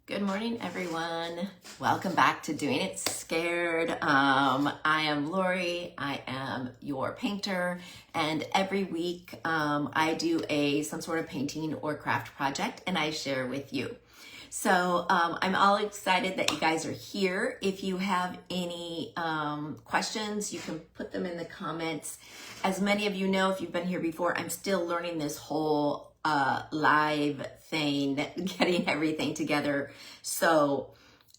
Good morning, everyone. Welcome back to Doing It Scared. I am Lori. I am your painter, and every week I do some sort of painting or craft project, and I share with you. So I'm all excited that you guys are here. If you have any questions, you can put them in the comments. As many of you know, if you've been here before, I'm still learning this whole live thing, getting everything together. So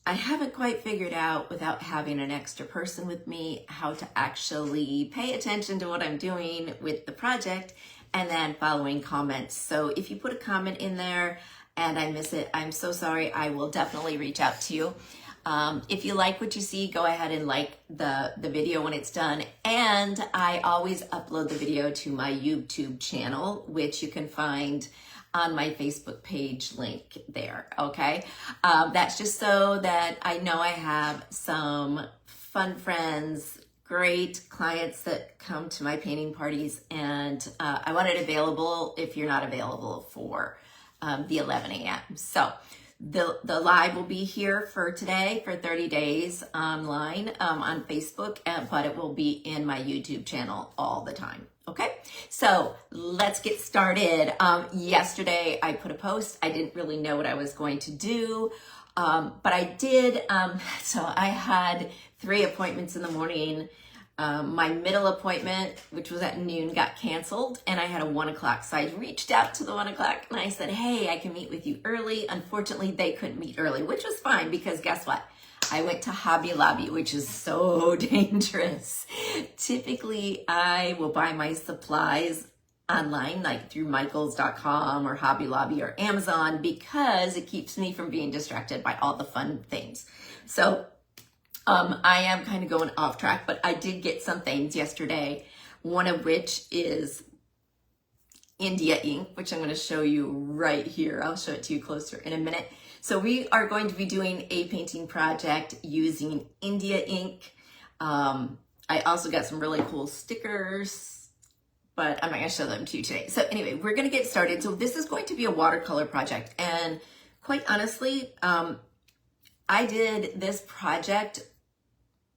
I haven't quite figured out, without having an extra person with me, how to actually pay attention to what I'm doing with the project and then following comments. So if you put a comment in there and I miss it, I'm so sorry. I will definitely reach out to you. If you like what you see, go ahead and like the video when it's done. And I always upload the video to my YouTube channel, which you can find on my Facebook page link there, okay? That's just so that I know I have some fun friends, great clients that come to my painting parties, and I want it available if you're not available for the 11 a.m. So the live will be here for today for 30 days online on Facebook, but it will be in my YouTube channel all the time. Okay, so let's get started. Yesterday I put a post. I didn't really know what I was going to do, but I did. So I had 3 appointments in the morning. My middle appointment, which was at noon, got canceled, and I had a 1 o'clock. So I reached out to the 1 o'clock and I said, hey, I can meet with you early. Unfortunately, they couldn't meet early, which was fine because guess what? I went to Hobby Lobby, which is so dangerous. Typically, I will buy my supplies online, like through Michaels.com or Hobby Lobby or Amazon, because it keeps me from being distracted by all the fun things. So I am kind of going off track, but I did get some things yesterday, one of which is India ink, which I'm going to show you right here. I'll show it to you closer in a minute. So we are going to be doing a painting project using India ink. I also got some really cool stickers, but I'm not going to show them to you today. So anyway, we're going to get started. So this is going to be a watercolor project. And quite honestly, I did this project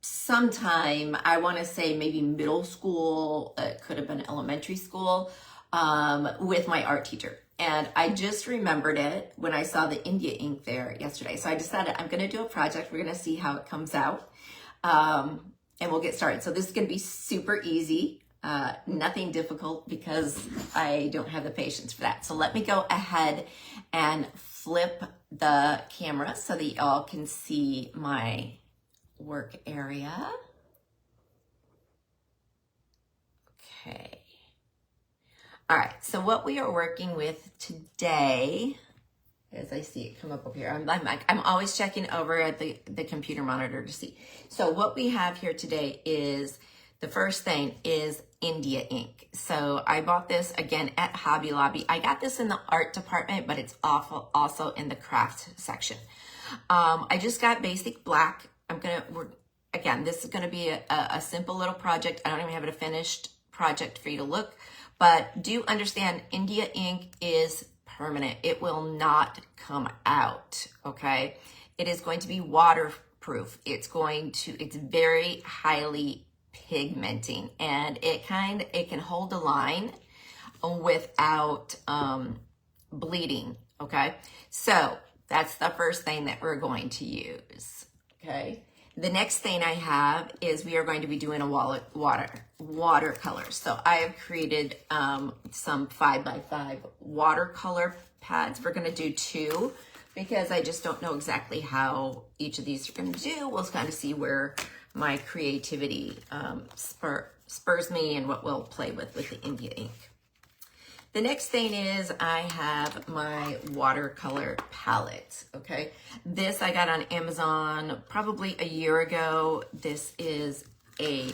sometime, I want to say maybe middle school, it could have been elementary school, with my art teacher. And I just remembered it when I saw the India ink there yesterday. So I decided I'm going to do a project. We're going to see how it comes out. And we'll get started. So this is going to be super easy, nothing difficult, because I don't have the patience for that. So let me go ahead and flip the camera so that y'all can see my work area. Okay. All right, so what we are working with today, as I see it come up over here, I'm always checking over at the computer monitor to see. So what we have here today is, the first thing is India ink. So I bought this again at Hobby Lobby. I got this in the art department, but it's also in the craft section. I just got basic black. Again, this is gonna be a simple little project. I don't even have a finished project for you to look, but do understand India ink is permanent. It will not come out, okay? It is going to be waterproof. It's very highly pigmenting, and it can hold a line without bleeding, okay? So that's the first thing that we're going to use, okay? The next thing I have is we are going to be doing a watercolor. So I have created some 5x5 watercolor pads. We're going to do 2 because I just don't know exactly how each of these are going to do. We'll kind of see where my creativity spurs me and what we'll play with the India ink. The next thing is I have my watercolor palette, okay? This I got on Amazon probably a year ago. This is a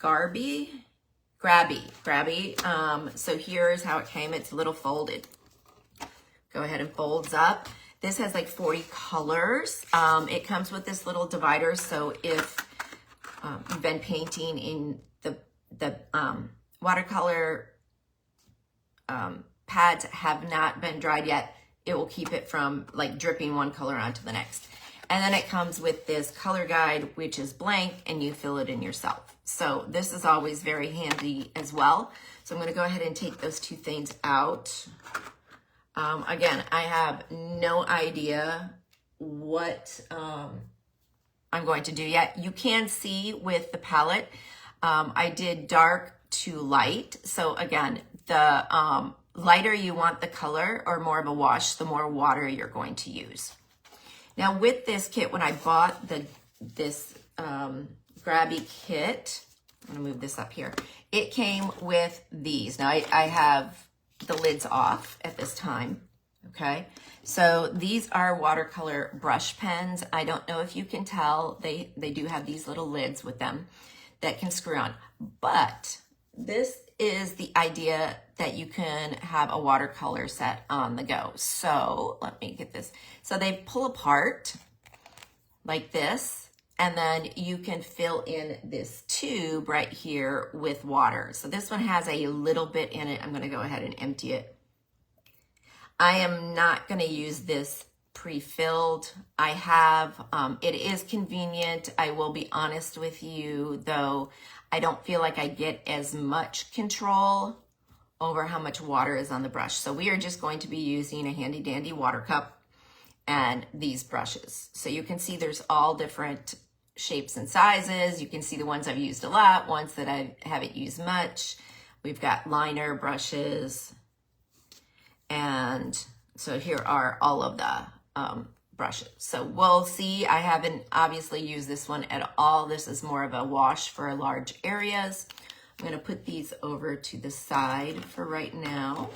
Grabby. So here's how it came. It's a little folded. Go ahead and folds up. This has like 40 colors. It comes with this little divider, so if you've been painting in the watercolor pads have not been dried yet, it will keep it from like dripping one color onto the next. And then it comes with this color guide, which is blank, and you fill it in yourself. So this is always very handy as well. So I'm gonna go ahead and take those two things out. Again, I have no idea what I'm going to do yet. You can see with the palette, I did dark to light. So again, the lighter you want the color or more of a wash, the more water you're going to use. Now with this kit, when I bought this grabby kit, I'm gonna move this up here. It came with these. Now I have the lids off at this time, okay? So these are watercolor brush pens. I don't know if you can tell, they do have these little lids with them that can screw on, but this is the idea that you can have a watercolor set on the go. So let me get this. So they pull apart like this, and then you can fill in this tube right here with water. So this one has a little bit in it. I'm gonna go ahead and empty it. I am not gonna use this pre-filled. I have, it is convenient. I will be honest with you though, I don't feel like I get as much control over how much water is on the brush. So we are just going to be using a handy dandy water cup and these brushes. So you can see there's all different shapes and sizes. You can see the ones I've used a lot, ones that I haven't used much. We've got liner brushes. And so here are all of the brushes. So we'll see. I haven't obviously used this one at all. This is more of a wash for large areas. I'm going to put these over to the side for right now.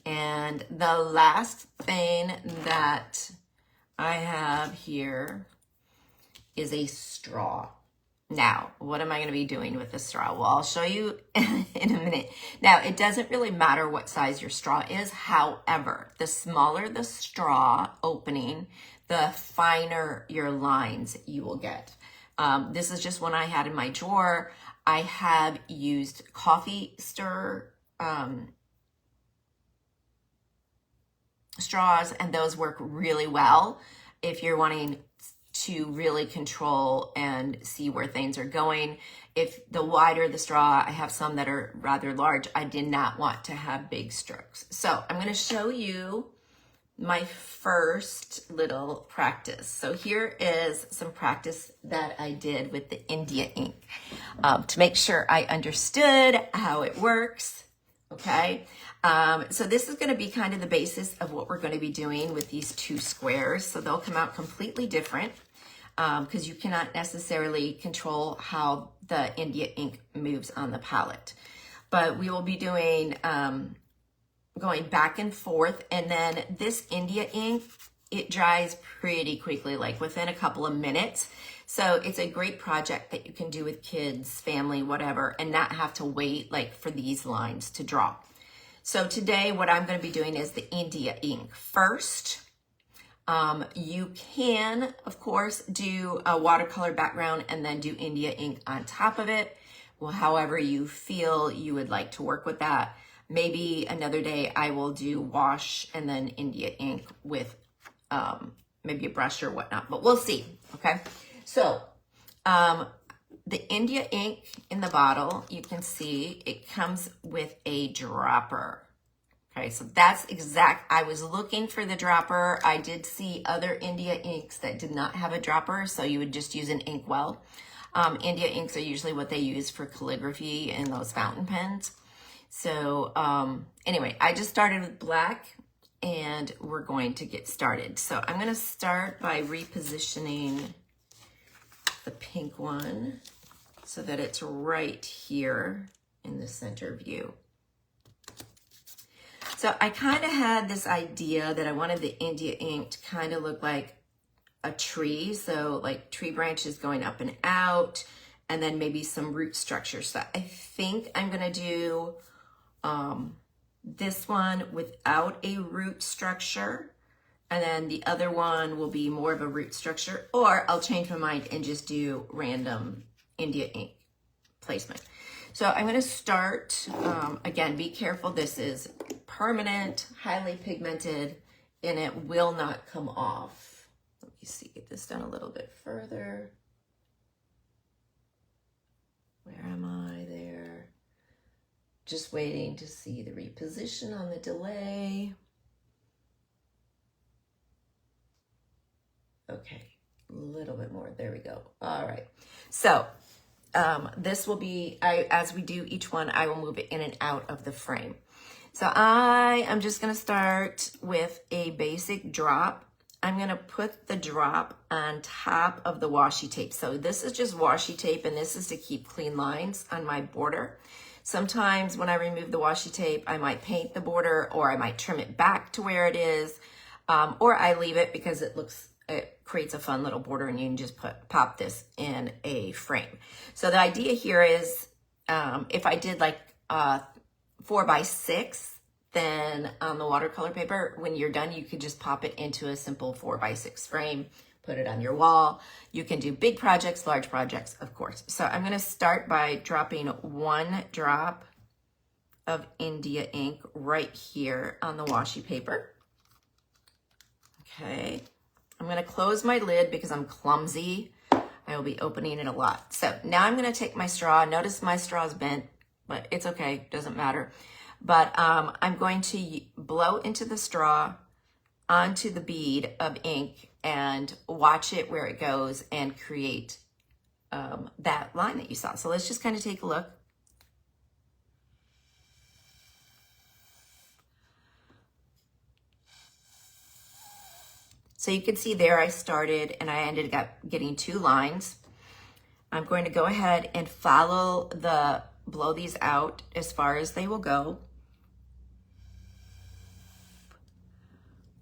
And the last thing that I have here is a straw. Now, what am I going to be doing with the straw? Well, I'll show you in a minute. Now, it doesn't really matter what size your straw is. However, the smaller the straw opening, the finer your lines you will get. This is just one I had in my drawer. I have used coffee stir straws, and those work really well if you're wanting to really control and see where things are going. If the wider the straw, I have some that are rather large. I did not want to have big strokes. So I'm going to show you my first little practice. So here is some practice that I did with the India ink to make sure I understood how it works. Okay. So this is going to be kind of the basis of what we're going to be doing with these two squares. So they'll come out completely different because you cannot necessarily control how the India ink moves on the palette. But we will be doing going back and forth, and then this India ink, it dries pretty quickly, like within a couple of minutes. So it's a great project that you can do with kids, family, whatever, and not have to wait like for these lines to draw. So today what I'm going to be doing is the India ink first. You can, of course, do a watercolor background and then do India ink on top of it. Well, however you feel you would like to work with that. Maybe another day I will do wash and then India ink with maybe a brush or whatnot, but we'll see, okay? So the India ink in the bottle, you can see it comes with a dropper. Okay, so that's exact. I was looking for the dropper. I did see other India inks that did not have a dropper, so you would just use an inkwell. India inks are usually what they use for calligraphy and those fountain pens. So anyway, I just started with black and we're going to get started. So I'm going to start by repositioning the pink one so that it's right here in the center view. So I kind of had this idea that I wanted the India ink to kind of look like a tree. So like tree branches going up and out, and then maybe some root structure. So I think I'm going to do this one without a root structure. And then the other one will be more of a root structure, or I'll change my mind and just do random India ink placement. So I'm going to start, again, be careful. This is permanent, highly pigmented, and it will not come off. Let me see, get this done a little bit further. Where am I there? Just waiting to see the reposition on the delay. Okay, a little bit more. There we go. All right. So this will be, as we do each one, I will move it in and out of the frame. So I am just going to start with a basic drop. I'm going to put the drop on top of the washi tape. So this is just washi tape, and this is to keep clean lines on my border. Sometimes when I remove the washi tape, I might paint the border, or I might trim it back to where it is, or I leave it because it creates a fun little border, and you can just pop this in a frame. So the idea here is, if I did like 4x6, then on the watercolor paper, when you're done, you could just pop it into a simple 4x6 frame, put it on your wall. You can do big projects, large projects, of course. So I'm going to start by dropping 1 drop of India ink right here on the washi paper. Okay. I'm going to close my lid because I'm clumsy. I will be opening it a lot. So now I'm going to take my straw. Notice my straw is bent, but it's okay. Doesn't matter. But I'm going to blow into the straw onto the bead of ink and watch it where it goes and create that line that you saw. So let's just kind of take a look. So you can see there I started and I ended up getting 2 lines. I'm going to go ahead and blow these out as far as they will go.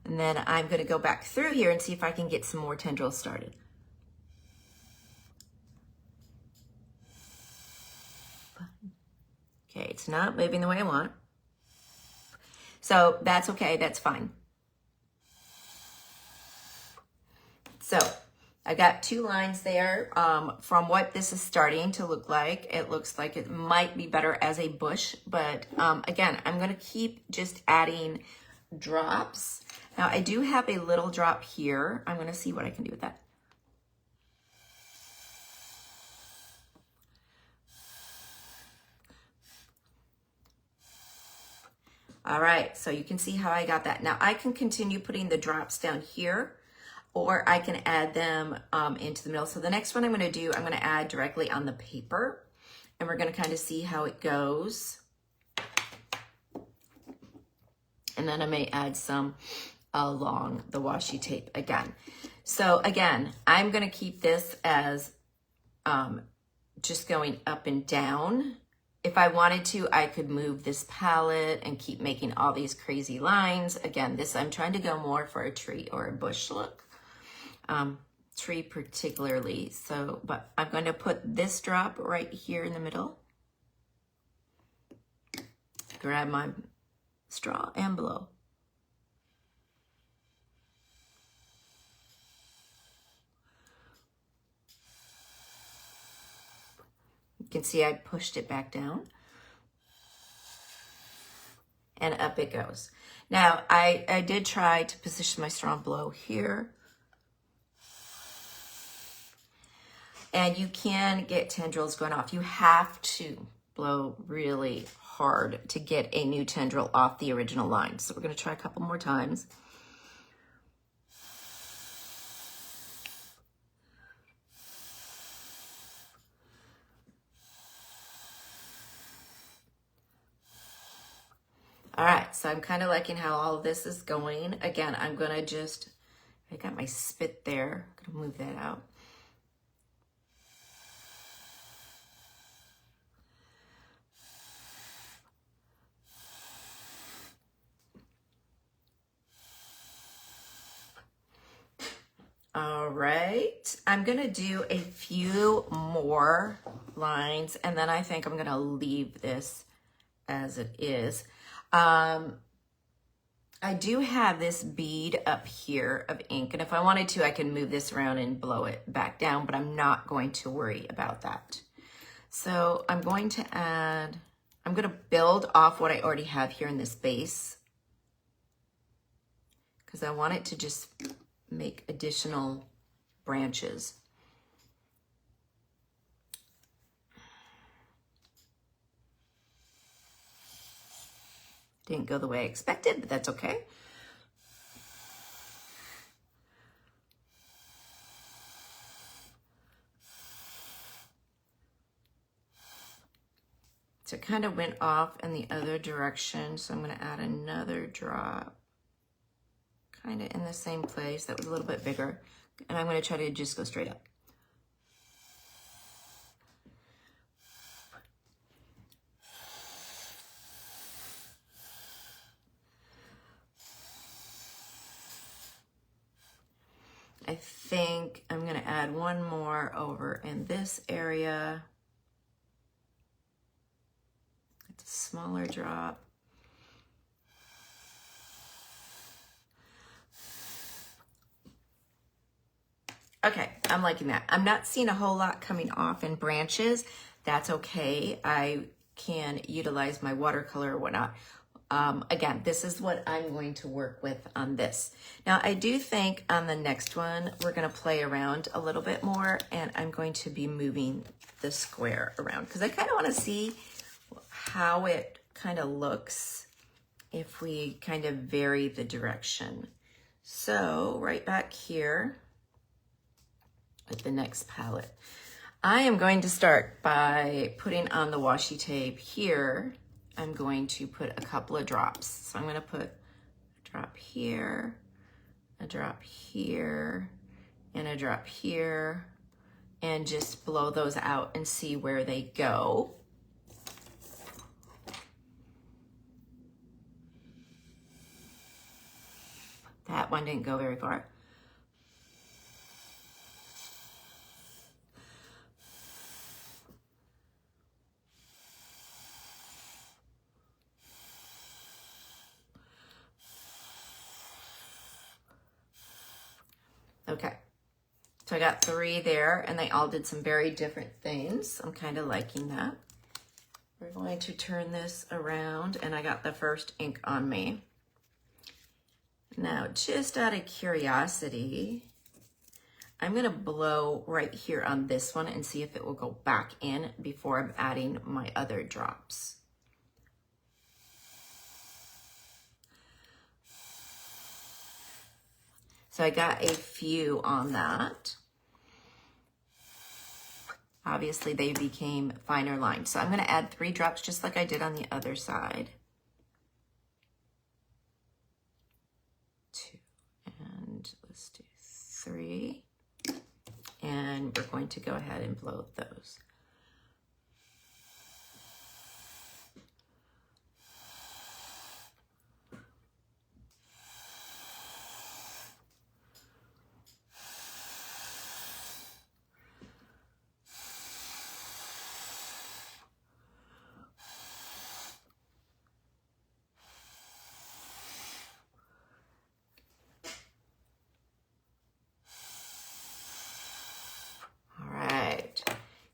And then I'm going to go back through here and see if I can get some more tendrils started. Okay, it's not moving the way I want. So that's okay, that's fine. So I got 2 lines there. From what this is starting to look like, it looks like it might be better as a bush, but again, I'm going to keep just adding drops. Now I do have a little drop here. I'm going to see what I can do with that. All right, so you can see how I got that. Now I can continue putting the drops down here, or I can add them into the middle. So the next one I'm going to do, I'm going to add directly on the paper, and we're going to kind of see how it goes. And then I may add some along the washi tape again. So again, I'm going to keep this as just going up and down. If I wanted to, I could move this palette and keep making all these crazy lines. Again, I'm trying to go more for a tree or a bush look. Tree particularly. So, but I'm going to put this drop right here in the middle. Grab my straw and blow. You can see I pushed it back down. And up it goes. Now, I did try to position my straw and blow here. And you can get tendrils going off. You have to blow really hard to get a new tendril off the original line. So we're going to try a couple more times. All right, so I'm kind of liking how all of this is going. Again, I'm going to I got my spit there. I'm going to move that out. All right, I'm gonna do a few more lines and then I think I'm gonna leave this as it is. I do have this bead up here of ink, and if I wanted to, I can move this around and blow it back down, but I'm not going to worry about that. So I'm going to build off what I already have here in this base, because I want it to just make additional branches. Didn't go the way I expected, but that's okay. So it kind of went off in the other direction, so I'm going to add another drop, kind of in the same place. That was a little bit bigger, and I'm going to try to just go straight up. I think I'm going to add one more over in this area. It's a smaller drop. Okay, I'm liking that. I'm not seeing a whole lot coming off in branches. That's okay. I can utilize my watercolor or whatnot. Again, this is what I'm going to work with on this. Now, I do think on the next one, we're going to play around a little bit more, and I'm going to be moving the square around because I kind of want to see how it kind of looks if we kind of vary the direction. So right back here with the next palette, I am going to start by putting on the washi tape here. I'm going to put a couple of drops. So I'm going to put a drop here, a drop here, and a drop here, and just blow those out and see where they go. That one didn't go very far. Okay, so I got 3 there, and they all did some very different things. I'm kind of liking that. We're going to turn this around, and I got the first ink on me. Now, just out of curiosity, I'm gonna blow right here on this one and see if it will go back in before I'm adding my other drops. So I got a few on that. Obviously they became finer lines. So I'm gonna add 3 drops just like I did on the other side. 2, and let's do 3. And we're going to go ahead and blow those.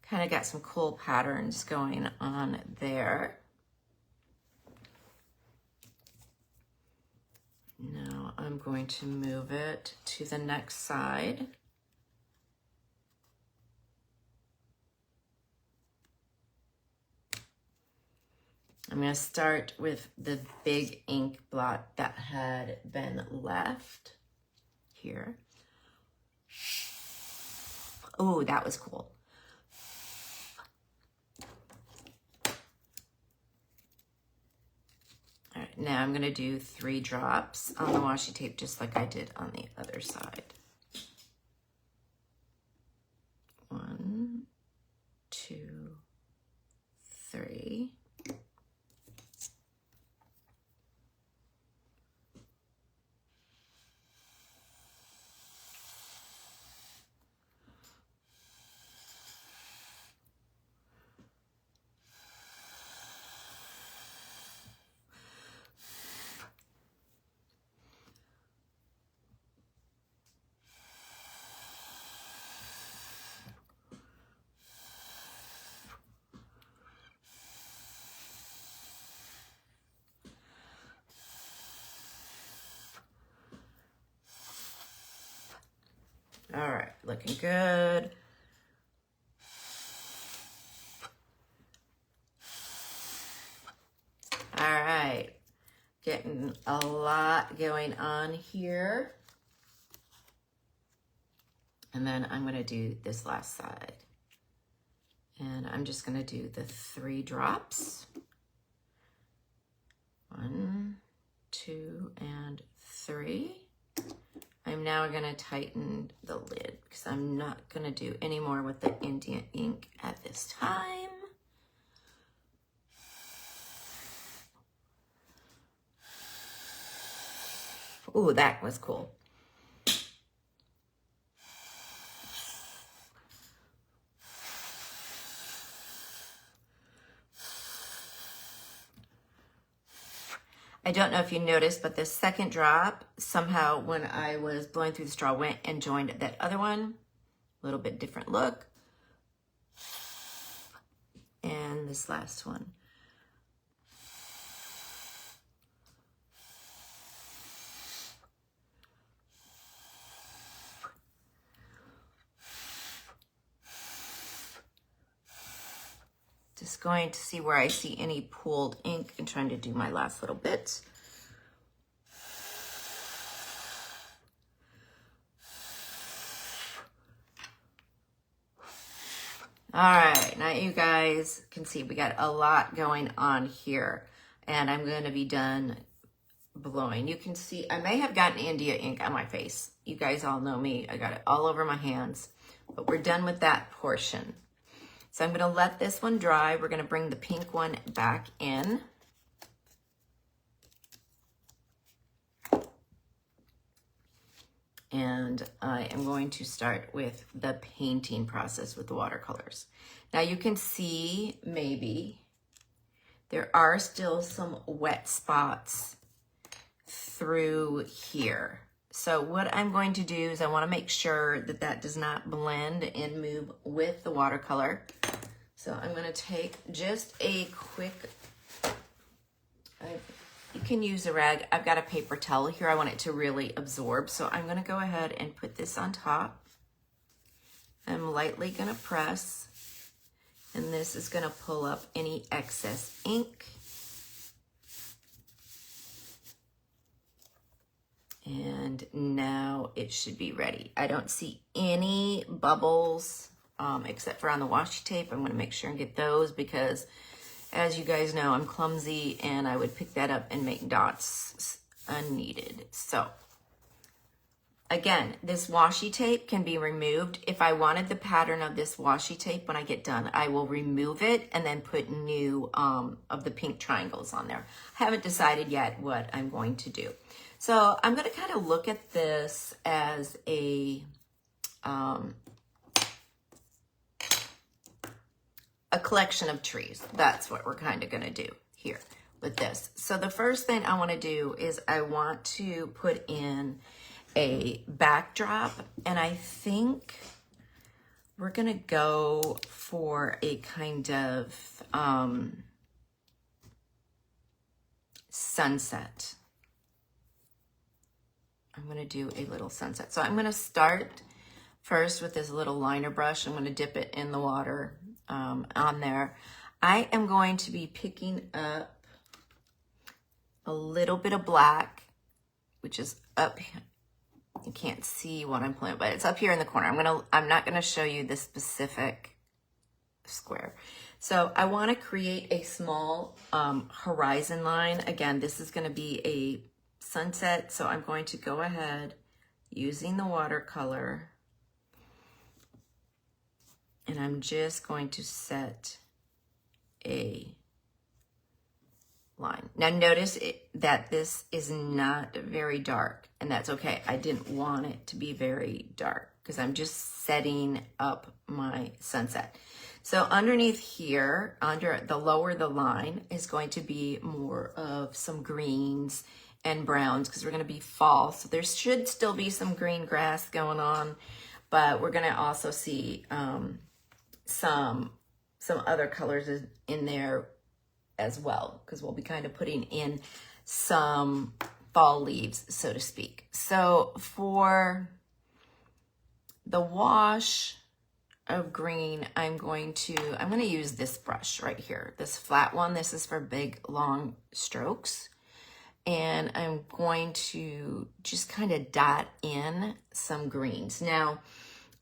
Kind of got some cool patterns going on there. Now I'm going to move it to the next side. I'm going to start with the big ink blot that had been left here. Oh, that was cool. All right, now I'm going to do 3 drops on the washi tape just like I did on the other side. 1, 2, 3. All right, looking good. All right, getting a lot going on here. And then I'm gonna do this last side. And I'm just gonna do the 3 drops. 1, 2, and 3. I'm now gonna tighten the lid because I'm not gonna do any more with the India ink at this time. Ooh, that was cool. I don't know if you noticed, but the second drop, somehow when I was blowing through the straw, went and joined that other one. A little bit different look. And this last one. Just going to see where I see any pooled ink and trying to do my last little bits. All right, now you guys can see we got a lot going on here, and I'm going to be done blowing. You can see I may have gotten India ink on my face. You guys all know me. I got it all over my hands, but we're done with that portion. So I'm going to let this one dry. We're going to bring the pink one back in. And I am going to start with the painting process with the watercolors. Now you can see maybe there are still some wet spots through here. So what I'm going to do is I want to make sure that that does not blend and move with the watercolor. So I'm going to take just a quick, you can use a rag. I've got a paper towel here. I want it to really absorb. So I'm going to go ahead and put this on top. I'm lightly going to press, and this is going to pull up any excess ink. And now it should be ready. I don't see any bubbles except for on the washi tape. I'm going to make sure and get those because, as you guys know, I'm clumsy and I would pick that up and make dots unneeded. So again, this washi tape can be removed. If I wanted the pattern of this washi tape when I get done, I will remove it and then put new of the pink triangles on there. I haven't decided yet what I'm going to do. So I'm going to kind of look at this as a collection of trees. That's what we're kind of going to do here with this. So the first thing I want to do is I want to put in a backdrop, and I think we're going to go for a kind of sunset. I'm going to do a little sunset. So I'm going to start first with this little liner brush. I'm going to dip it in the water on there. I am going to be picking up a little bit of black, which is up here. You can't see what I'm playing, but it's up here in the corner. I'm not going to show you the specific square. So I want to create a small horizon line. Again, this is going to be a sunset, so I'm going to go ahead using the watercolor, and I'm just going to set a line. Now notice that this is not very dark, and that's okay. I didn't want it to be very dark because I'm just setting up my sunset. So underneath here, under the lower the line, is going to be more of some greens and browns because we're going to be fall. So there should still be some green grass going on, but we're going to also see some other colors in there as well, because we'll be kind of putting in some fall leaves, so to speak. So for the wash of green, I'm going to use this brush right here, this flat one. This is for big, long strokes. And I'm going to just kind of dot in some greens. Now,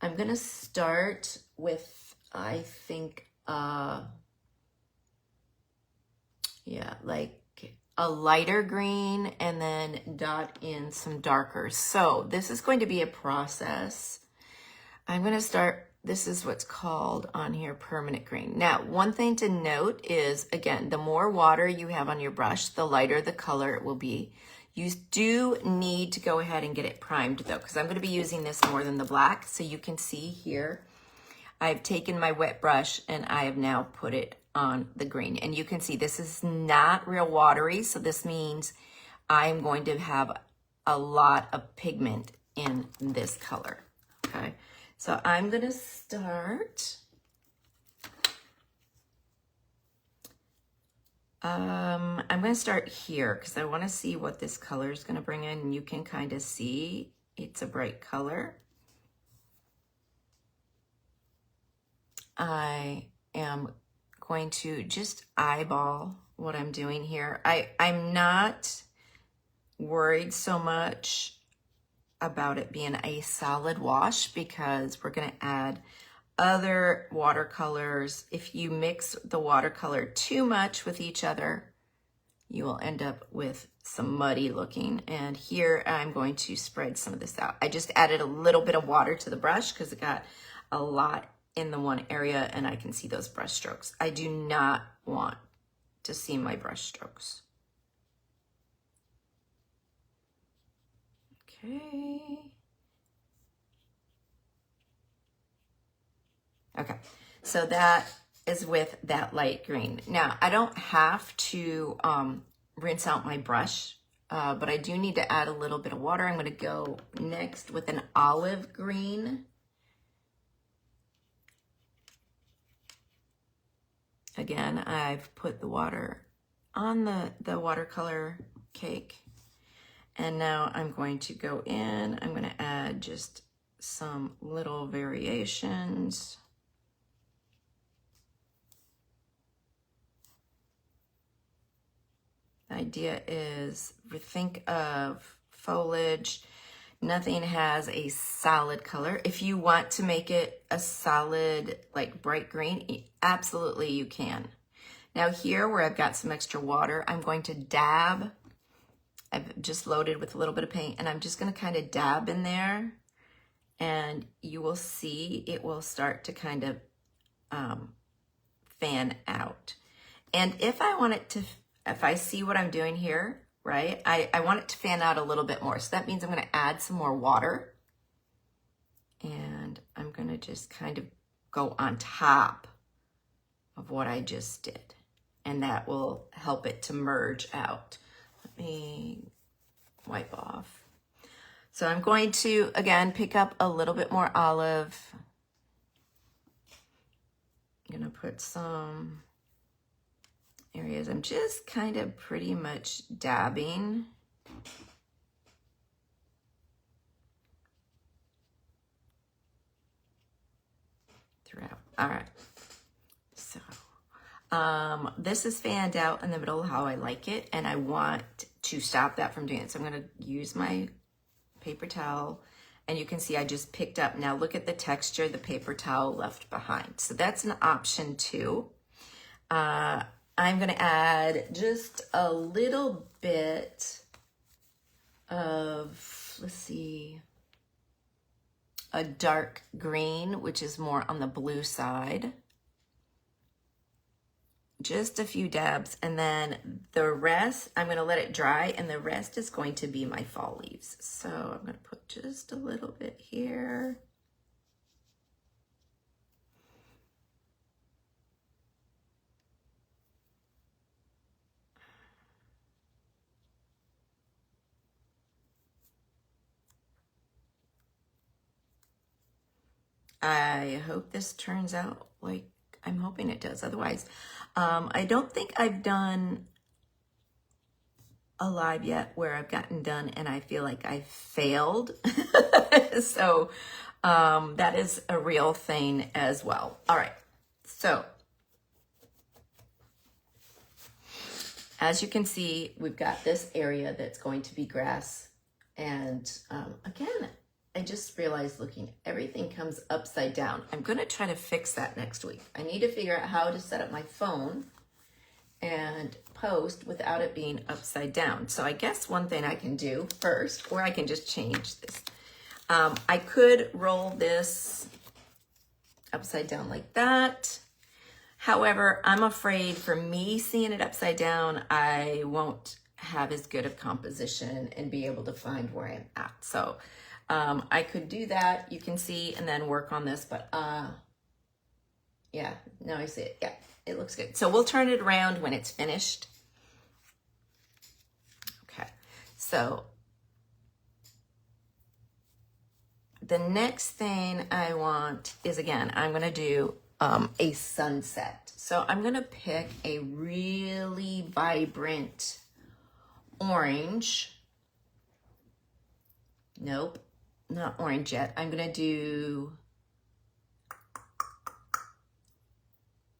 I'm gonna start with, I think, yeah, like a lighter green, and then dot in some darker. So this is going to be a process. I'm gonna start, this is what's called on here permanent green. Now, one thing to note is, again, the more water you have on your brush, the lighter the color it will be. You do need to go ahead and get it primed though, because I'm gonna be using this more than the black. So you can see here, I've taken my wet brush and I have now put it on the green. And you can see this is not real watery. So this means I'm going to have a lot of pigment in this color, okay? So I'm gonna start, I'm gonna start here because I wanna see what this color is gonna bring in. And you can kind of see it's a bright color. I am going to just eyeball what I'm doing here. I'm not worried so much about it being a solid wash because we're going to add other watercolors. If you mix the watercolor too much with each other, you will end up with some muddy looking. And here I'm going to spread some of this out. I just added a little bit of water to the brush because it got a lot in the one area and I can see those brush strokes. I do not want to see my brush strokes. Okay. Okay, so that is with that light green. Now, I don't have to rinse out my brush, but I do need to add a little bit of water. I'm gonna go next with an olive green. Again, I've put the water on the watercolor cake. And now I'm going to go in, I'm gonna add just some little variations. The idea is, think of foliage. Nothing has a solid color. If you want to make it a solid, like bright green, absolutely you can. Now here where I've got some extra water, I'm going to dab. I've just loaded with a little bit of paint and I'm just gonna kind of dab in there and you will see it will start to kind of fan out. And if I want it to, if I see what I'm doing here, right? I want it to fan out a little bit more. So that means I'm gonna add some more water and I'm gonna just kind of go on top of what I just did. And that will help it to merge out. Let me wipe off. So I'm going to, again, pick up a little bit more olive. I'm gonna put some areas. I'm just kind of pretty much dabbing. Throughout. All right. So this is fanned out in the middle how I like it, and I want to stop that from doing it. So I'm going to use my paper towel, and you can see I just picked up. Now look at the texture the paper towel left behind. So that's an option too. I'm going to add just a little bit of, let's see, a dark green, which is more on the blue side. Just a few dabs, and then the rest, I'm going to let it dry, and the rest is going to be my fall leaves. So I'm going to put just a little bit here. I hope this turns out like I'm hoping it does. Otherwise, I don't think I've done a live yet where I've gotten done and I feel like I failed. So That is a real thing as well. All right, so as you can see, we've got this area that's going to be grass. And again, I just realized looking, everything comes upside down. I'm gonna try to fix that next week. I need to figure out how to set up my phone and post without it being upside down. So I guess one thing I can do first, or I can just change this. I could roll this upside down like that. However, I'm afraid for me seeing it upside down, I won't have as good of composition and be able to find where I'm at. So I could do that, you can see, and then work on this, but yeah, now I see it. Yeah, it looks good. So we'll turn it around when it's finished. Okay, so the next thing I want is, again, I'm gonna do a sunset. So I'm gonna pick a really vibrant orange. Nope, not orange yet. I'm gonna do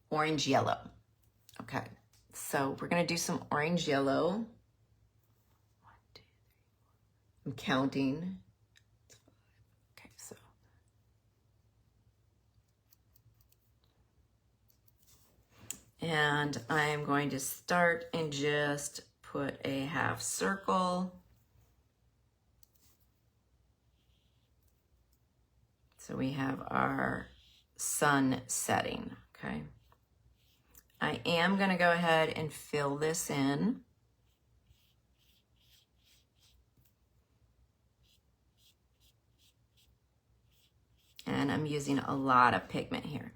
orange yellow. Okay, so we're gonna do some orange yellow. 1, 2, 3, 4. I'm counting. Okay, so and I'm going to start and just put a half circle. So we have our sun setting, okay? I am gonna go ahead and fill this in. And I'm using a lot of pigment here.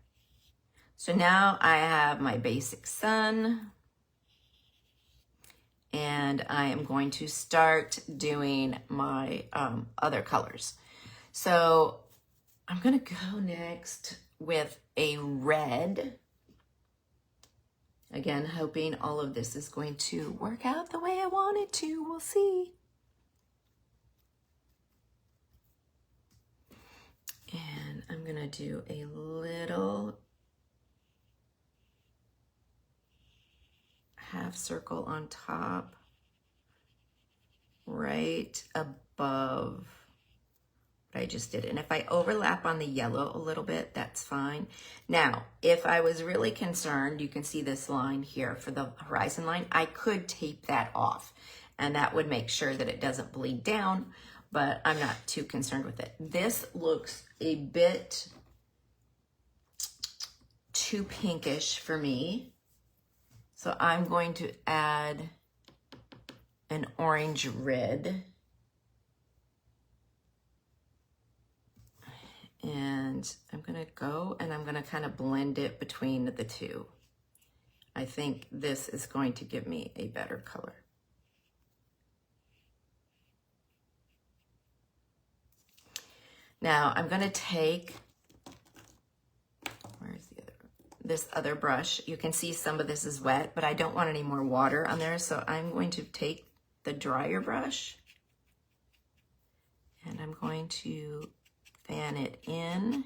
So now I have my basic sun, and I am going to start doing my other colors. So I'm gonna go next with a red. Again, hoping all of this is going to work out the way I want it to. We'll see. And I'm gonna do a little half circle on top, right above what I just did. And if I overlap on the yellow a little bit, that's fine. Now, if I was really concerned, you can see this line here for the horizon line, I could tape that off, and that would make sure that it doesn't bleed down, but I'm not too concerned with it. This looks a bit too pinkish for me. So I'm going to add an orange red. And I'm gonna go and I'm gonna kind of blend it between the two. I think this is going to give me a better color. Now I'm gonna take, where's the other, this other brush. You can see some of this is wet, but I don't want any more water on there. So I'm going to take the drier brush and I'm going to fan it in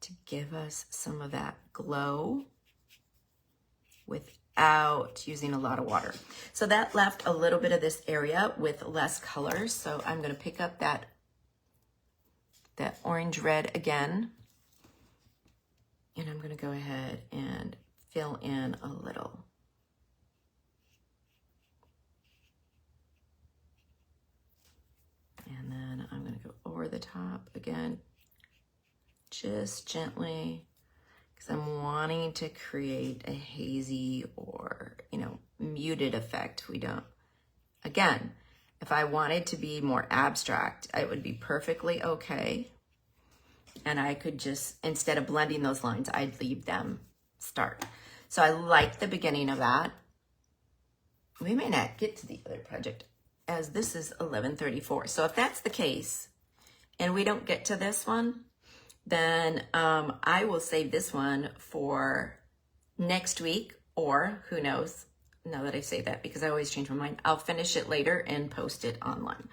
to give us some of that glow without using a lot of water. So that left a little bit of this area with less color. So I'm gonna pick up that orange red again, and I'm gonna go ahead and fill in a little. And then I'm gonna go over the top again, just gently, because I'm wanting to create a hazy or, muted effect. We don't, again, if I wanted to be more abstract, it would be perfectly okay. And I could just, instead of blending those lines, I'd leave them start. So I like the beginning of that. We may not get to the other project, as this is 11:34. So if that's the case and we don't get to this one, then I will save this one for next week, or who knows, now that I say that, because I always change my mind, I'll finish it later and post it online.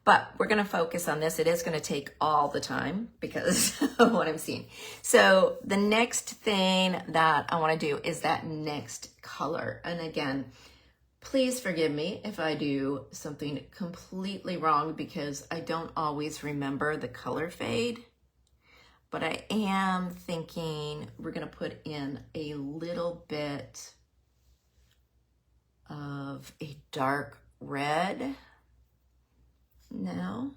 But we're going to focus on this. It is going to take all the time because of what I'm seeing. So the next thing that I want to do is that next color. And again, please forgive me if I do something completely wrong because I don't always remember the color fade. But I am thinking we're going to put in a little bit of a dark red now.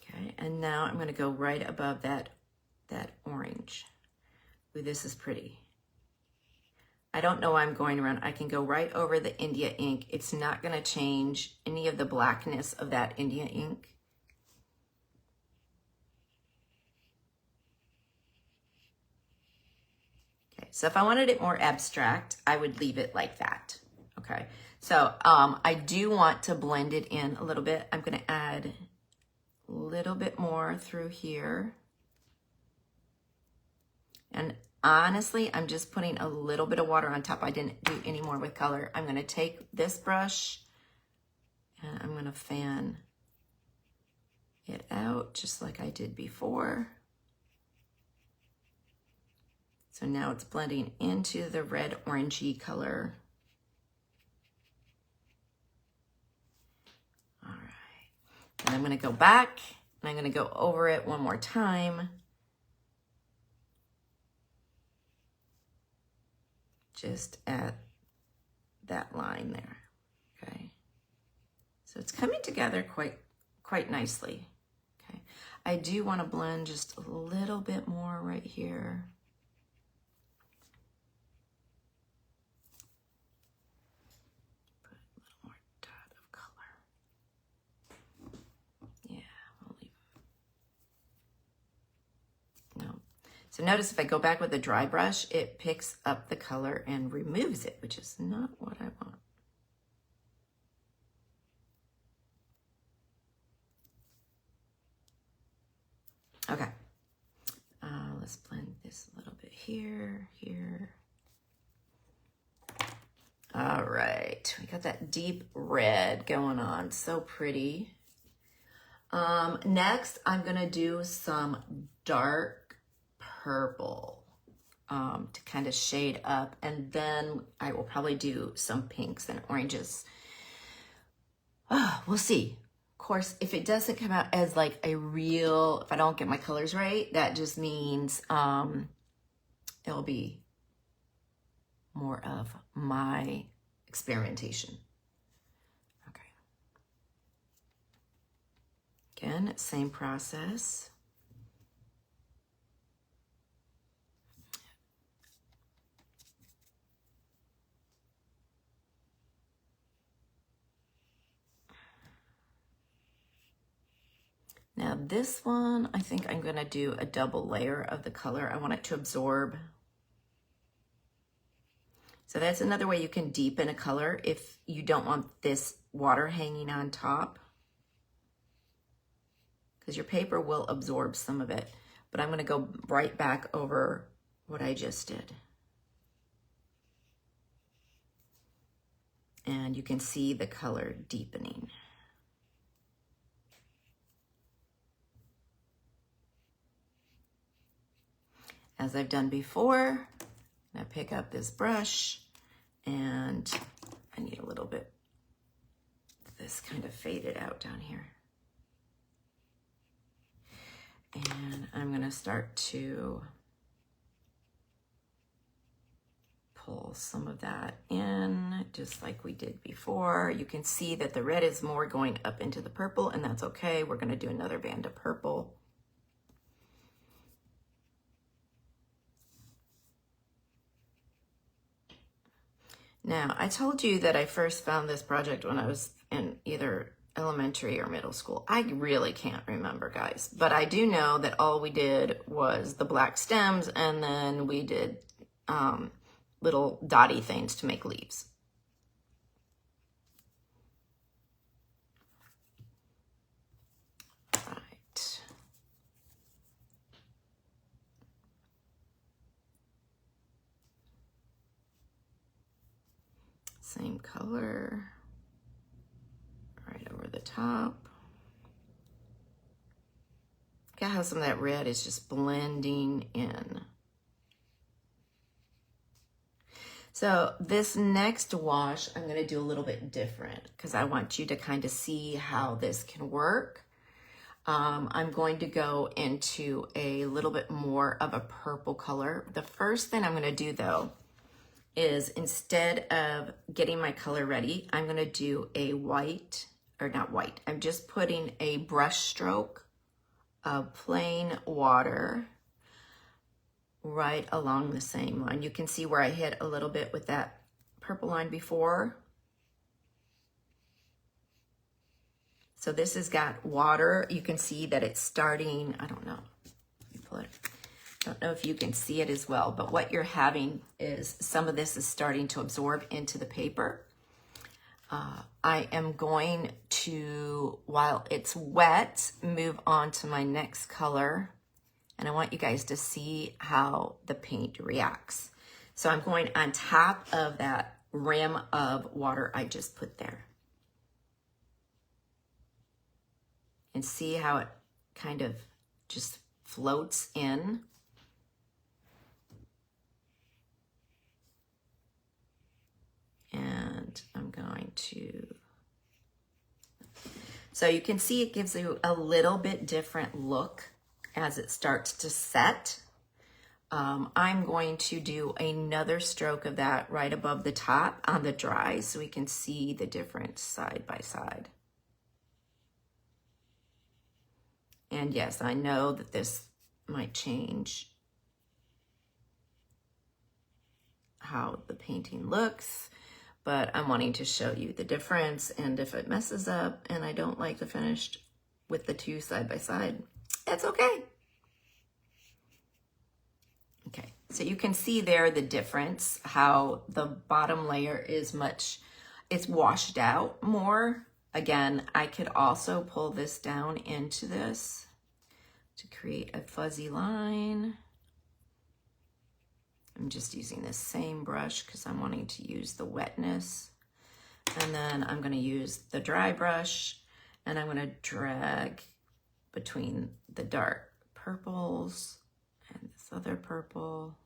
Okay, and now I'm going to go right above that orange. Ooh, this is pretty. I don't know why I'm going around. I can go right over the India ink. It's not going to change any of the blackness of that India ink. Okay, so if I wanted it more abstract, I would leave it like that. Okay, so I do want to blend it in a little bit. I'm going to add a little bit more through here. And honestly, I'm just putting a little bit of water on top. I didn't do any more with color. I'm going to take this brush and I'm going to fan it out just like I did before. So now it's blending into the red orangey color. All right. And I'm going to go back and I'm going to go over it one more time. Just at that line there, okay? So it's coming together quite nicely, okay? I do want to blend just a little bit more right here. Put a little more dot of color. Yeah, we'll leave. No. So notice if I go back with a dry brush, it picks up the color and removes it, which is not what I want. Okay, let's blend this a little bit here, here. All right, we got that deep red going on, so pretty. Next, I'm gonna do some dark purple to kind of shade up, and then I will probably do some pinks and oranges. We'll see. Of course, if it doesn't come out as like a real, if I don't get my colors right, that just means it'll be more of my experimentation. Okay. Again, same process. Now this one, I think I'm gonna do a double layer of the color. I want it to absorb. So that's another way you can deepen a color if you don't want this water hanging on top, because your paper will absorb some of it. But I'm gonna go right back over what I just did. And you can see the color deepening. As I've done before, I pick up this brush and I need a little bit of this kind of faded out down here. And I'm gonna start to pull some of that in, just like we did before. You can see that the red is more going up into the purple, and that's okay. We're gonna do another band of purple. Now, I told you that I first found this project when I was in either elementary or middle school. I really can't remember, guys, but I do know that all we did was the black stems, and then we did little dotty things to make leaves. Right. same color right over the top. Look at how some of that red is just blending in. So this next wash, I'm going to do a little bit different because I want you to kind of see how this can work. I'm going to go into a little bit more of a purple color. The first thing I'm going to do though is, instead of getting my color ready, I'm going to do a white, or not white, I'm just putting a brush stroke of plain water right along the same line. You can see where I hit a little bit with that purple line before. So this has got water. You can see that it's starting, I don't know, let me pull it. I don't know if you can see it as well, but what you're having is some of this is starting to absorb into the paper. I am going to, while it's wet, move on to my next color. And I want you guys to see how the paint reacts. So I'm going on top of that rim of water I just put there. And see how it kind of just floats in. And I'm going to, so you can see it gives you a little bit different look as it starts to set. I'm going to do another stroke of that right above the top on the dry so we can see the difference side by side. And yes, I know that this might change how the painting looks, but I'm wanting to show you the difference. And if it messes up and I don't like the finished with the two side by side, that's okay. Okay, so you can see there the difference, how the bottom layer is it's washed out more. Again, I could also pull this down into this to create a fuzzy line. I'm just using this same brush because I'm wanting to use the wetness. And then I'm going to use the dry brush and I'm going to drag between the dark purples and this other purple.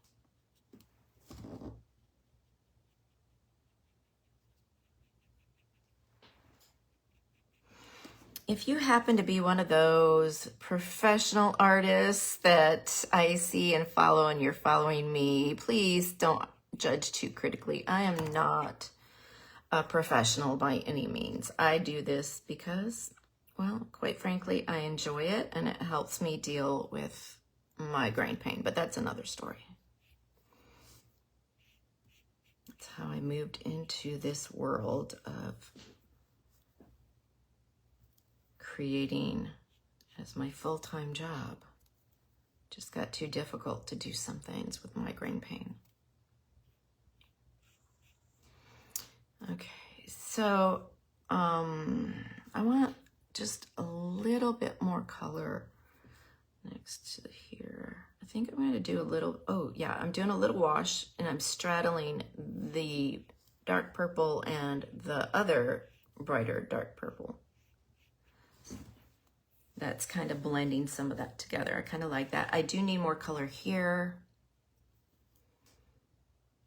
If you happen to be one of those professional artists that I see and follow and you're following me, please don't judge too critically. I am not a professional by any means. I do this because, well, quite frankly, I enjoy it and it helps me deal with migraine pain, but that's another story. That's how I moved into this world of creating as my full-time job. Just got too difficult to do some things with migraine pain. Okay, so I want just a little bit more color next to here. I think I'm going to do a little, oh yeah, I'm doing a little wash and I'm straddling the dark purple and the other brighter dark purple. That's kind of blending some of that together. I kind of like that. I do need more color here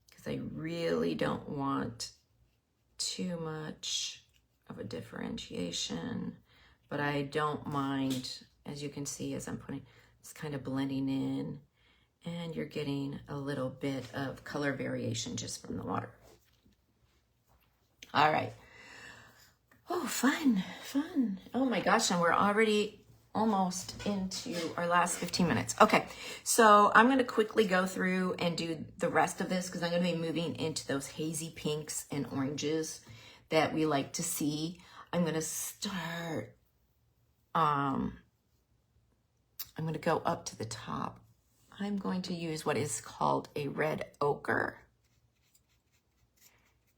because I really don't want too much of a differentiation, but I don't mind, as you can see, as I'm putting, it's kind of blending in and you're getting a little bit of color variation just from the water. All right. Oh, fun, fun. Oh my gosh, and we're already almost into our last 15 minutes. Okay, so I'm gonna quickly go through and do the rest of this because I'm gonna be moving into those hazy pinks and oranges that we like to see. I'm gonna start, I'm gonna go up to the top. I'm going to use what is called a red ochre.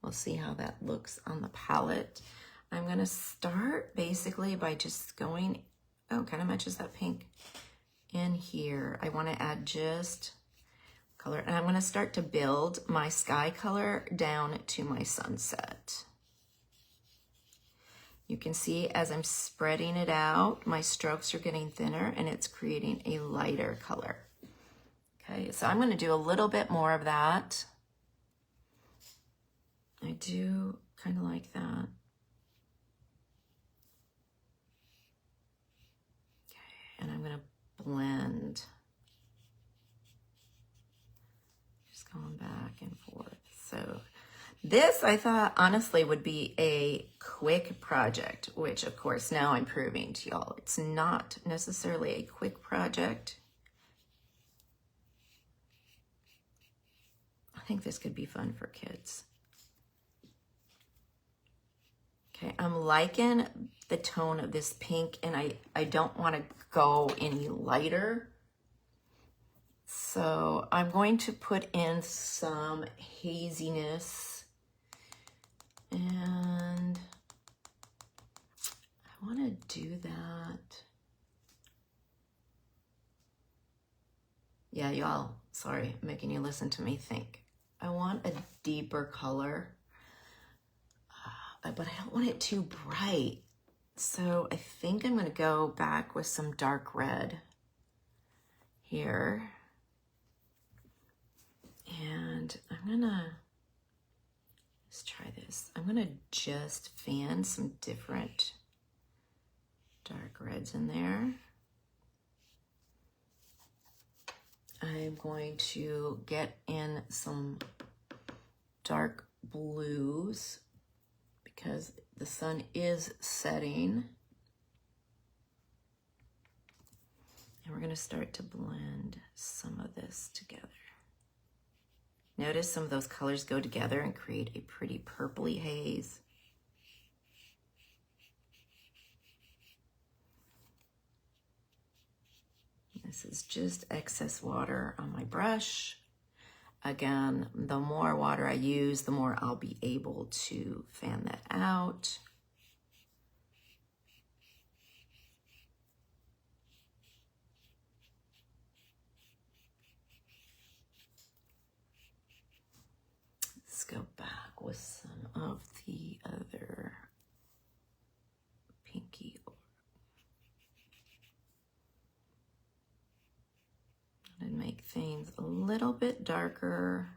We'll see how that looks on the palette. I'm gonna start basically by just going, oh, kind of matches that pink in here. I wanna add just a color. And I'm going to start to build my sky color down to my sunset. You can see as I'm spreading it out, my strokes are getting thinner and it's creating a lighter color. Okay, so I'm going to do a little bit more of that. I do kind of like that. Okay, and I'm going to blend. Just going back and forth. So this, I thought, honestly, would be a quick project, which, of course, now I'm proving to y'all it's not necessarily a quick project. I think this could be fun for kids. Okay, I'm liking the tone of this pink, and I don't want to go any lighter. So I'm going to put in some haziness. And I want to do that. Yeah, y'all, sorry, making you listen to me think. I want a deeper color, but I don't want it too bright. So I think I'm going to go back with some dark red here. And I'm going to, let's try this. I'm going to just fan some different dark reds in there. I'm going to get in some dark blues because the sun is setting. And we're going to start to blend some of this together. Notice some of those colors go together and create a pretty purpley haze. This is just excess water on my brush. Again, the more water I use, the more I'll be able to fan that out. Let's go back with some of the other pinky. And make things a little bit darker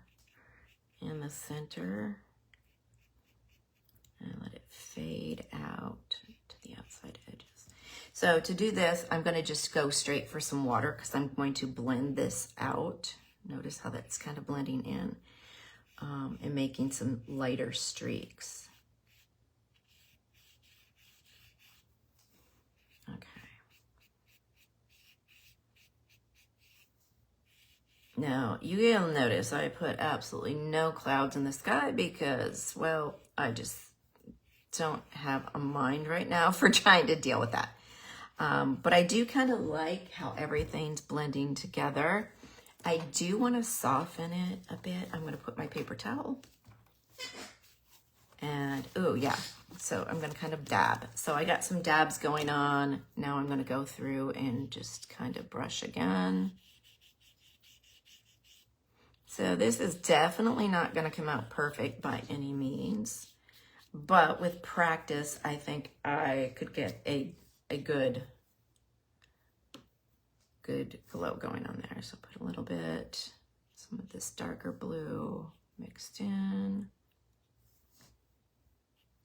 in the center and let it fade out to the outside edges. So to do this, I'm going to just go straight for some water because I'm going to blend this out. Notice how that's kind of blending in and making some lighter streaks. Okay. Now, you'll notice I put absolutely no clouds in the sky because, well, I just don't have a mind right now for trying to deal with that. But I do kind of like how everything's blending together. I do want to soften it a bit. I'm going to put my paper towel. And, oh, yeah. So I'm going to kind of dab. So I got some dabs going on. Now I'm going to go through and just kind of brush again. So this is definitely not going to come out perfect by any means, but with practice, I think I could get a good glow going on there. So put a little bit, some of this darker blue mixed in.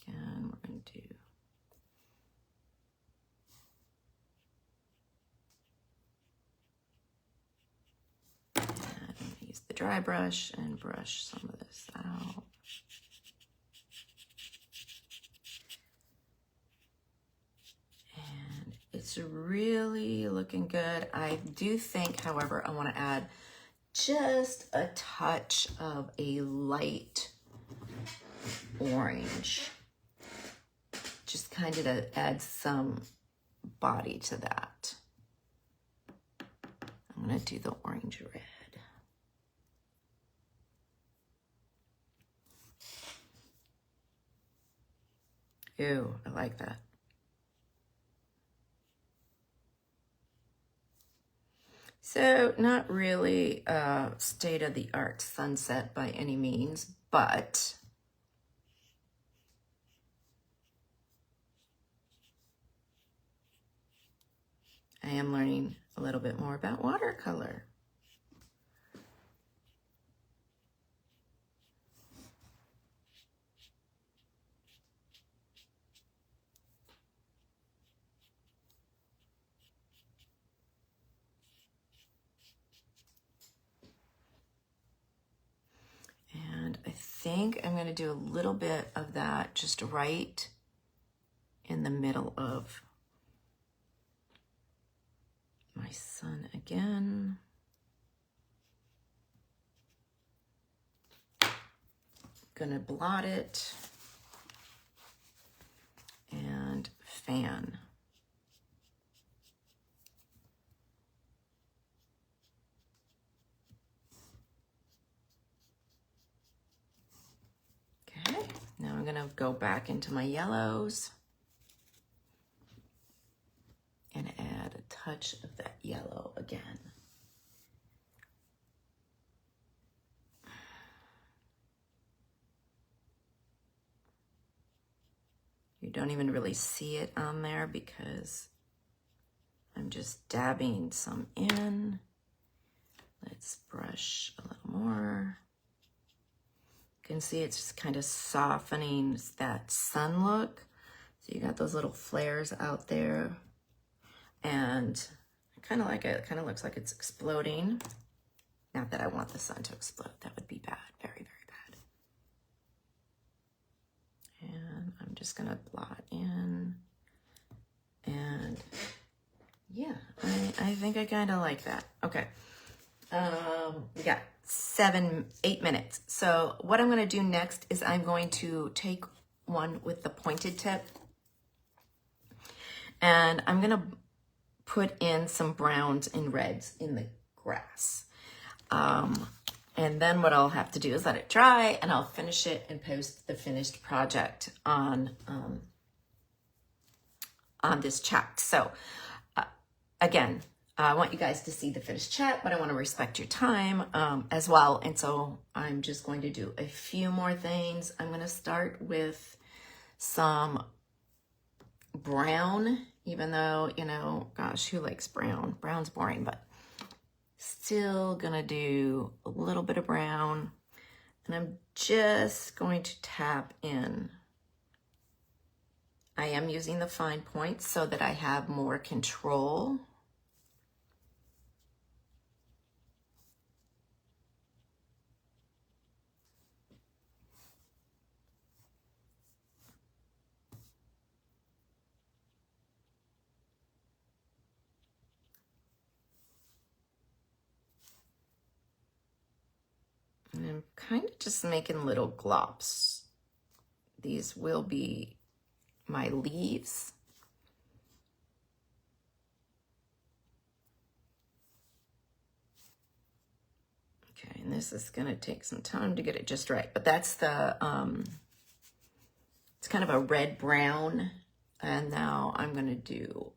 And we're going to do use the dry brush and brush some of this out. And it's really looking good. I do think, however, I want to add just a touch of a light orange. Just kind of to add some body to that. I'm going to do the orange red. Ew, I like that. So not really a state-of-the-art sunset by any means, but I am learning a little bit more about watercolor. And I think I'm going to do a little bit of that just right in the middle of my sun again. Gonna blot it and fan. Okay, now I'm gonna go back into my yellows and add a touch of that yellow again. You don't even really see it on there because I'm just dabbing some in. Let's brush a little more. You can see it's just kind of softening that sun look. So you got those little flares out there. And I kind of like it. It kind of looks like it's exploding. Not that I want the sun to explode. That would be bad. Very, very bad. And I'm just going to blot in. And yeah, I think I kind of like that. Okay. We got 8 minutes. So what I'm going to do next is I'm going to take one with the pointed tip. And I'm going to put in some browns and reds in the grass. And then what I'll have to do is let it dry, and I'll finish it and post the finished project on this chat. So again, I want you guys to see the finished chat, but I want to respect your time as well. And so I'm just going to do a few more things. I'm going to start with some brown, even though, you know, gosh, who likes brown? Brown's boring, but still gonna do a little bit of brown. And I'm just going to tap in. I am using the fine points so that I have more control. And I'm kind of just making little glops. These will be my leaves. Okay, and this is gonna take some time to get it just right, but that's the, it's kind of a red-brown, and now I'm gonna do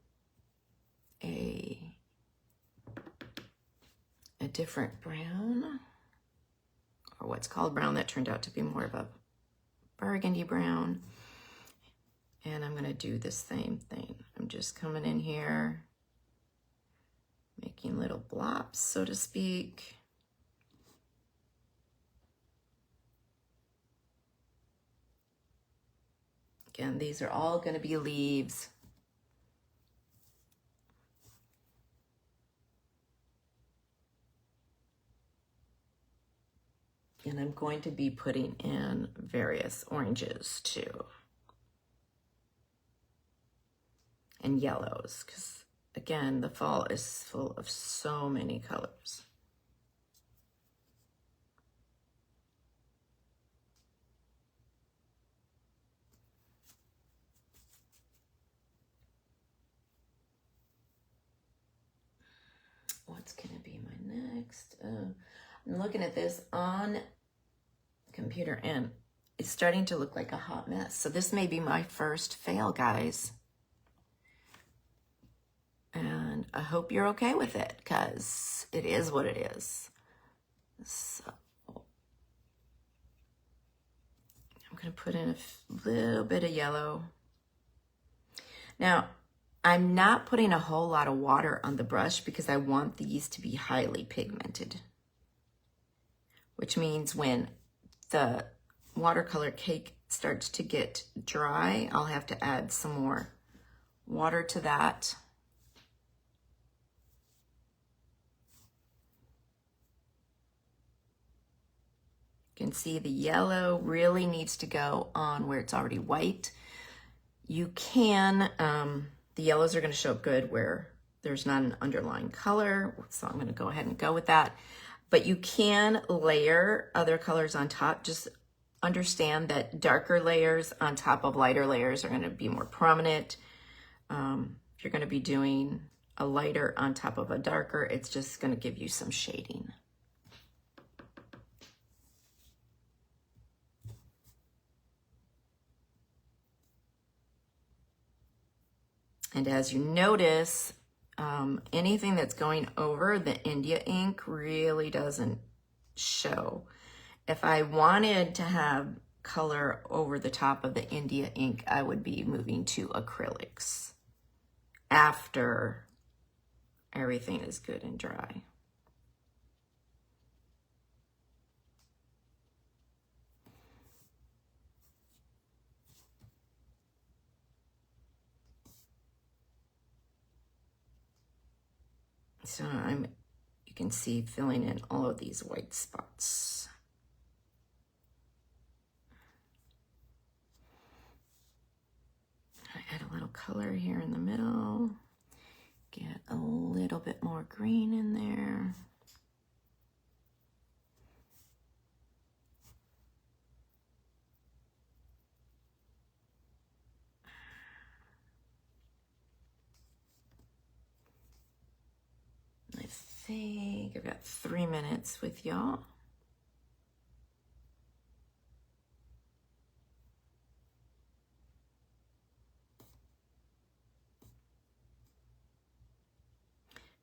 a different brown, or what's called brown that turned out to be more of a burgundy brown. And I'm going to do the same thing. I'm just coming in here, making little blobs, so to speak. Again, these are all going to be leaves. And I'm going to be putting in various oranges too. And yellows, because again, the fall is full of so many colors. What's gonna be my next? I'm looking at this on computer and it's starting to look like a hot mess. So this may be my first fail, guys. And I hope you're okay with it, because it is what it is. So I'm going to put in a little bit of yellow. Now, I'm not putting a whole lot of water on the brush because I want these to be highly pigmented, which means when the watercolor cake starts to get dry, I'll have to add some more water to that. You can see the yellow really needs to go on where it's already white. You can, the yellows are going to show up good where there's not an underlying color, so I'm going to go ahead and go with that. But you can layer other colors on top. Just understand that darker layers on top of lighter layers are going to be more prominent. If you're going to be doing a lighter on top of a darker, it's just going to give you some shading. And as you notice, anything that's going over the India ink really doesn't show. If I wanted to have color over the top of the India ink, I would be moving to acrylics after everything is good and dry. So you can see filling in all of these white spots. I add a little color here in the middle. Get a little bit more green in there. I think I've got 3 minutes with y'all.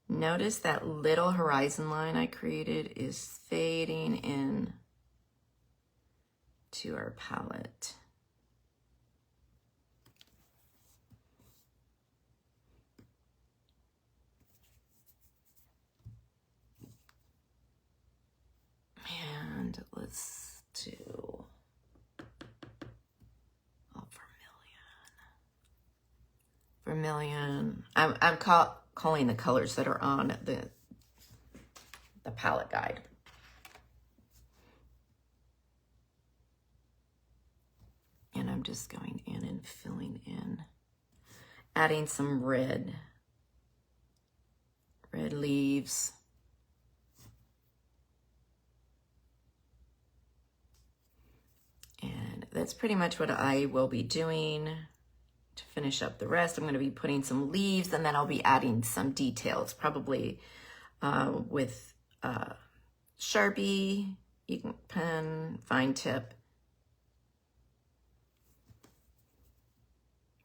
Notice that little horizon line I created is fading in to our palette. And let's do vermilion. I'm calling the colors that are on the palette guide. And I'm just going in and filling in, adding some red leaves. And that's pretty much what I will be doing. To finish up the rest, I'm going to be putting some leaves, and then I'll be adding some details, probably with Sharpie, ink pen, fine tip.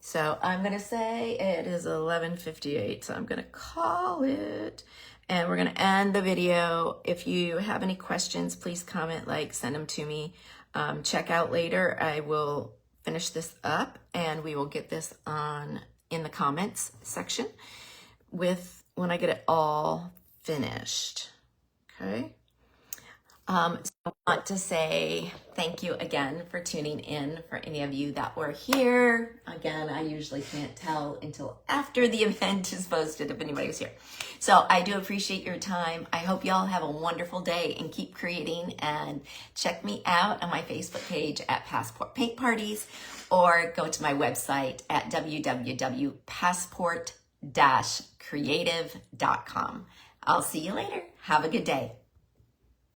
So I'm going to say it is 11:58, so I'm going to call it, and we're going to end the video. If you have any questions, please comment, like, send them to me. Check out later. I will finish this up and we will get this on in the comments section when I get it all finished. Okay. So I want to say thank you again for tuning in. For any of you that were here, again, I usually can't tell until after the event is posted if anybody was here. So I do appreciate your time. I hope y'all have a wonderful day and keep creating, and check me out on my Facebook page at Passport Paint Parties, or go to my website at www.passport-creative.com. I'll see you later. Have a good day.